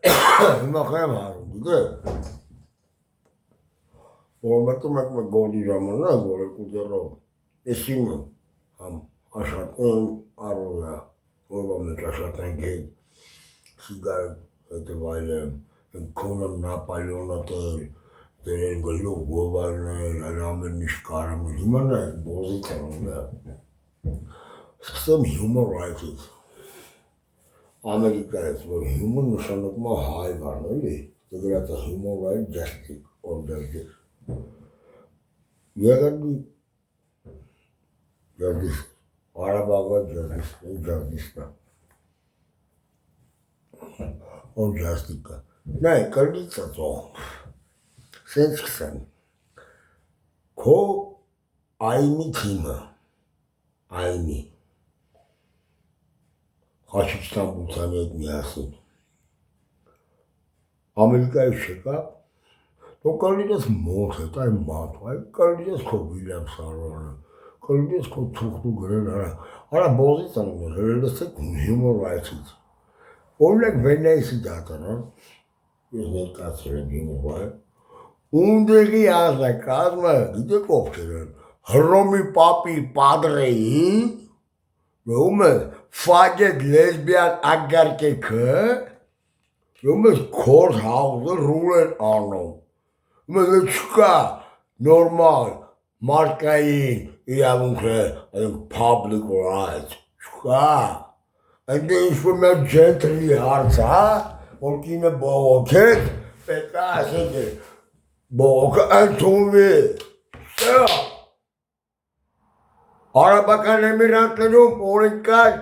հիմա խեմ հարում, գիտե, որմետում եք մեկ գորդի ժամանակ, որ եք ուտերով, էսին համ աշխատեն առողյա, որվա մեջ աշխատենք հետ, սիգար հետևայլեմ, քոնեմ Նապոլեոնը տել, դերել գլուխ գովարներ, այլ ամեն ինչ կարամ, հիմա նա եք բոզի կանում, սկսեմ human rights-ից, Ամերիկայից, որ human նշանակում է հայվան, էլի, դրած է human rights justice, or justice, եղրդի justice, Արաբաղա justice-ը, or justice-ը, նա է կրդից է ծողում, սենց կսեմ, քո այմի թիմը, այմի, Խաչիչտան բուցանի հետ միասին, Ամերիկայից չկա, դու կլինես մոտ հետ, այ մատ, այ կլինես քո Վիլյամ Սարվանը, կլինես քո թուղթու գրել արա բոզից անում էր, լսեք human rights-ից, օրինակ Վենեսի դատարան, ես ներկացել եմ human rights, ունդեղի ազնագազմը, գիտեք ովքեր են, Հռոմի պապի պատրեի, ում է ֆագետ լեսբիան ագարկեքը, ում է քորդ հաղուզը ռուլ են անում, ում է չկա նորմալ մարդկային իրավունքներ, public rights, չկա, այնտեղ ինչ-որ մեր ջենտրի հարց, որ կինը բողոքեց, պետք է ասենք է, բողոքը ընդունվի, սա, Արաբական Էմիրատներում օրենքար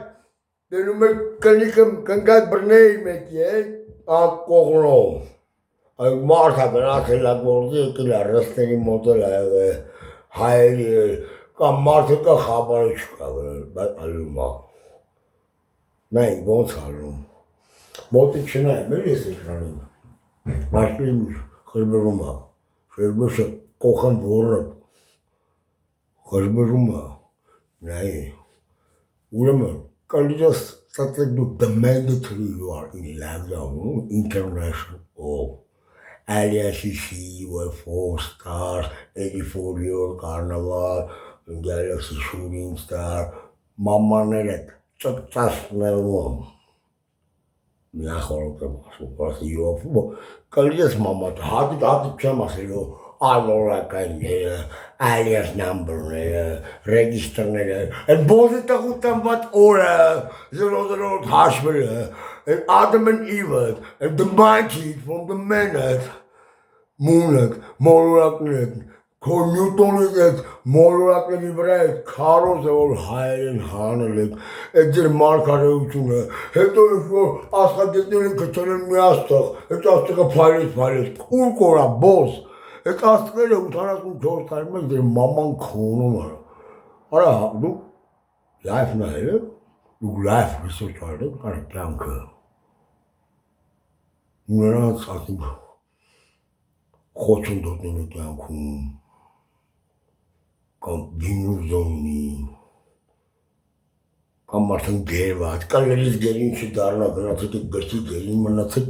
դնում է կնիկը կնկատ բրնեի մեկի է, կողնով, այլ մարդը գնացել է գործի եկել է ռստերի մոտել է հայերի կամ մարդը կա խաբարը չկա բայց ալում է, նայք ոնց ալում, մոտի չնայեմ էլ ես էկրանին, մաշկին խրբրում է, շերբոշը կողան որը, խրբրում է, նայ, ուրեմն, կալիրս ծածեք դու the mandatory you are in lockdown, international law, ICC, were 4 stars, 84-year carnival, Galaxy shooting star, mamanներ հետ ծծասներում, միա խորոք եմ ասում, պասի յովում, կալիրս մամատ, հատիկ չեմ ասելու, Ալորականները, alias number-ները, register-ները, այդ բոզի տղուտանված օրը, 00 հաշվերը, այդ Adam and Eve, այդ the monkey from the man-ը, մունը, մոլորակները, քո նյուտոնից այդ մոլորակների վրա այդ քարոզը, որ հայեր են հանել եք, այդ ձեր մարգարեությունը, հետո որ աստղագետները գտել են մի աստղ, այդ աստղը փայլեց, ուր կորա, բոզ, այդ աստղերը 84 տարի մեջ դեր մաման քոնում է, արա դու լայֆ նայել եք, դու լայֆ ռիսորչ արել եք, արա կյանքը, նրանց ասում խոչընդոտն է կյանքում, կամ գինուզոնի, կամ մարդն գերված, կալերից գերին չդարնա, գնացեք այդ գրքի գերին, մնացեք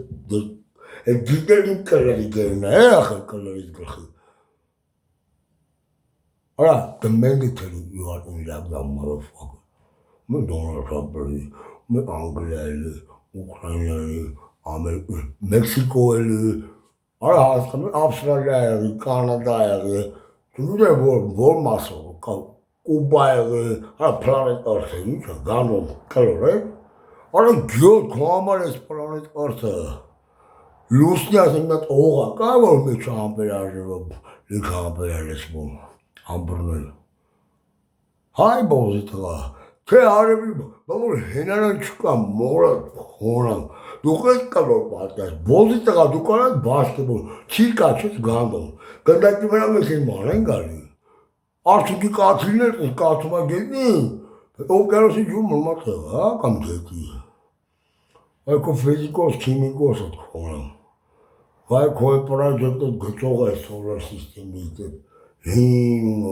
այդ գիտերին կալերի գերին է, ախր կալերից գլխի։ Արա, the mandatory you are in lockdown, motherfucker։ Մը Դոնալդ Թրամփը, մը Անգլիայի, Ուկրաինայի, Մեքսիկոյի, արա հասկանում Ավստրալիայի, Կանադայի, դու որ մասով, Կուբայի, արա պլանետ Earth-ը, ինչ է, գանում, կլոր է, արա գյոտ, քո համար ես պլանետ Earth-ը, լուսնի ասենք նատ օղա, կա որ մեջ ամպերաժով, լիքը ամպերաժ լսվում, ամպրնել, հայ բոզի տղա, թե արևի, բավոր հենարան չկա, մորը, խոնամ, դու ես կլոր պատկաս, բոզի տղա, դու կարած բաշկեբոլ, չի կաչեց գանդում, գնդակի վրա մեզ են ման են գալի, արդյունքի կաթիլներ ես կաթումա գետնի, ով կարոսի ջում մրմա տղա, կամ գետի, այ քո ֆիզիկոս, քիմիկոս od խոնամ, վայ քո պրոջեկտը գծող է solar system-ից, հին,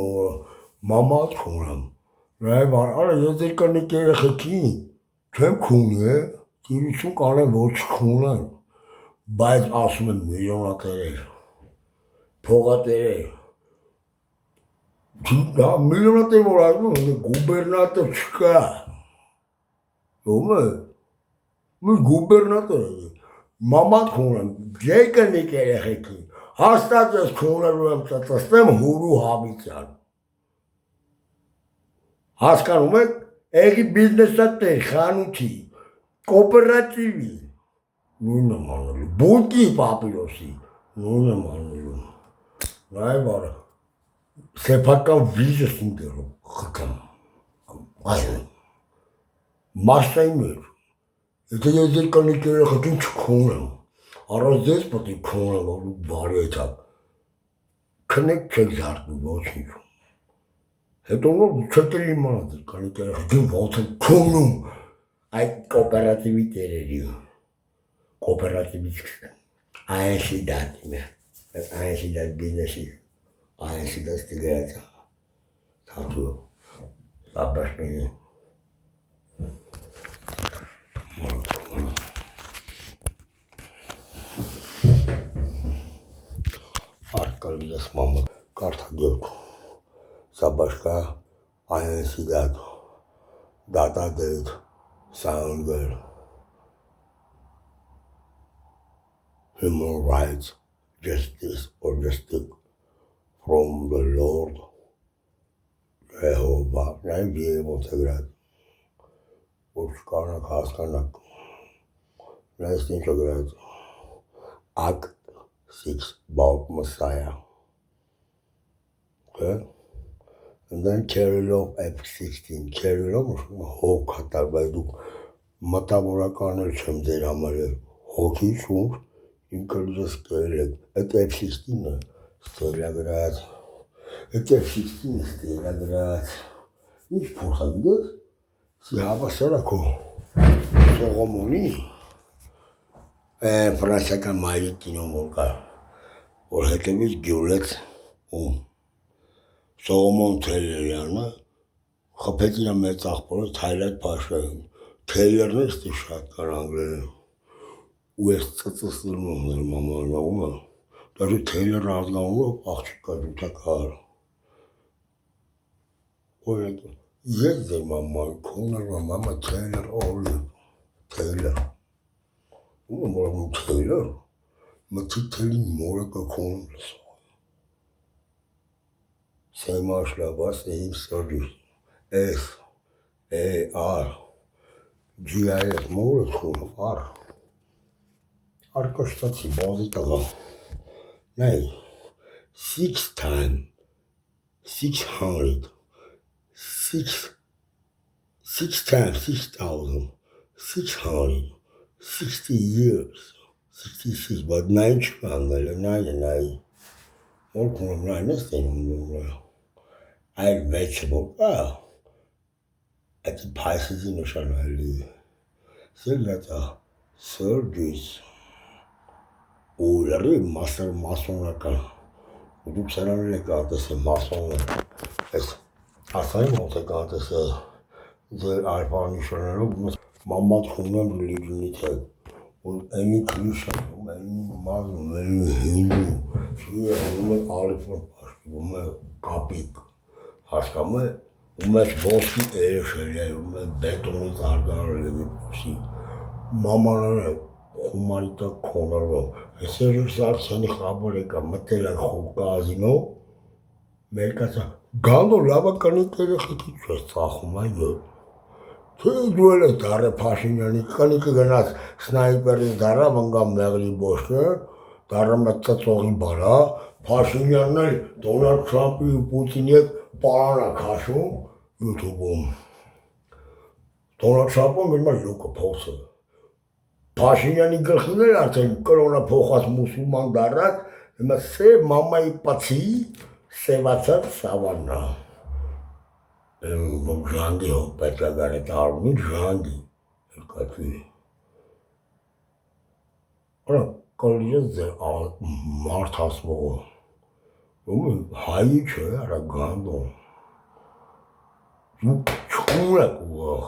մամատ խոնամ, նայվ արա ես էր կնիկ երեխեքին, չեմ քունի է, Տիրություն կանեն, որ չքունեն, բայց ասում են միլիոնատերեր, փողատերեր, միլիոնատեր որ ասում են, գուբերնատոր չկա, ում է, մի գուբերնատոր է, մաման քունեմ, ջեյկնիկ երեխեքի, հաստատ ես քունելու եմ ծծստեմ հուրու հավիցյան, հասկանում եք, էգի բիզնեսա տեր, խանութի, կոպերատիվի, նույն եմ անելու, բուլկի պապիրոսի, նույն եմ անելու, նայ բարը, սեփական վիզս ինտերով, խտամ, այլ, մասնային մեր, եթե ես դեր կանիք երեխեքին չքունեմ, առած դες պետք է քունեմ, որ բարի էթակ, քնեք չեք զարկում, ոչինչ, հետո նոր չեք էլ իմանալ դեր կանիք երեխեքին ոնց են քունում, այդ կոպերատիվի տերերի, կոպերատիվի չկստեն, այնշի դատիմ է, այնշի դատ բիզնեսի, այնշի դատ ստիգրացա, թատու, սապաշնի, արկալիես մամը, կարթագերք, սապաշկա, այնշի դատ, դատադետ, Soundwell, human rights, justice or justice from the Lord Jehovah. Now be able to grab. Which karnak haskanak. Nice thing to grab. Act 6 about Messiah. Okay? And then Kirillov F16, Kirillov հոգ հատարվայ դուք մտավորական էլ չեմ ձեր համար հոգի շունչ ինքը լիզս կերել եք, այդ F16-ը ստելագրած, այդ F16-ը ստելագրած, ինչ փոխագիդես, սի հավասարա քո Սողոմոնի, ֆրանսիական մայրի կինոն որ կա, որ հետևից գյուլեց ում, Սողոմոն Թեյլերյանը խփեց իր մեծ աղբորը Թայլատ Փաշային, Թեյլերն է ստի շատ կար անգլերեն, ու ես ծծսնում եմ ներ մամանավումը, դաժի Թեյլերը ազգանունով աղջիկա դութակար, օրեք, ես ձեր մաման, քոներ մամա Թեյլեր օրլի, Թեյլեր, ու մորում Թեյլեր, մտի Թեյլին մորը կքոնում լսող, Սեյմաշլաբա, Սեյմ Սորդիս, S, A, R, GIS, մորը քոնում, R, Արկաշտացի, բազի տղա, նայ, 6 times, 600, 6 times 6,000, 660 years, 66, but 9 չկանել, 9, որ քոնում 9 ես տենում, այլ մեջը որ կա, այդ պայսիզի նշանալի, սելգատա, Սորդիս, ու լրի մասոնական, ու դուք սրանել եք ատեսը մասոնը, ես ասային ոնց եք ատեսը, ձեր արվանիշանելով, մամատ խունեմ ռիլիգինի թեք, որ այնի քրիշանում, այնի մազում, այնի հինդու, շուի հանում են ալիպոր պաշկվում է կապիկ, հասկանում է, ու մեզ ոսկի երեշել է, ու մեզ բետոնի զարգարել է վիպուսի, մամանան է, խումարի տակ քոնարվով, ես երև Սարքսյանի խաբոր եկա, մտել են կազինո, մերկացա, գալո լավականի երեխեքի չես ծախում այ յոտ, թե դու էլ ես դարը Փաշինյանի, կանիքը գնաց սնայպերի դարա, մնգամ մեղրի բոշներ, դարը մտծողի բարա, Փաշինյանն էլ Դոնալդ Թրամպի ու Պուտինի հետ պարան է քաշում YouTube-ում, Դոնալդ Թրամպը մերմա լոկը փոսը, Փաշինյանի գլխին էլ արդեն կրոնը փոխած մուսուլման դարած, հիմա սև մամայի պացի, սևացած սավաննա, ժանգի հով պետրագար է տարումին ժանգի, կատվի, արա կալիես ձեր մարդ հասվողը, հայի չէ արա գանդոն, դուք չքուն եք ուղղ,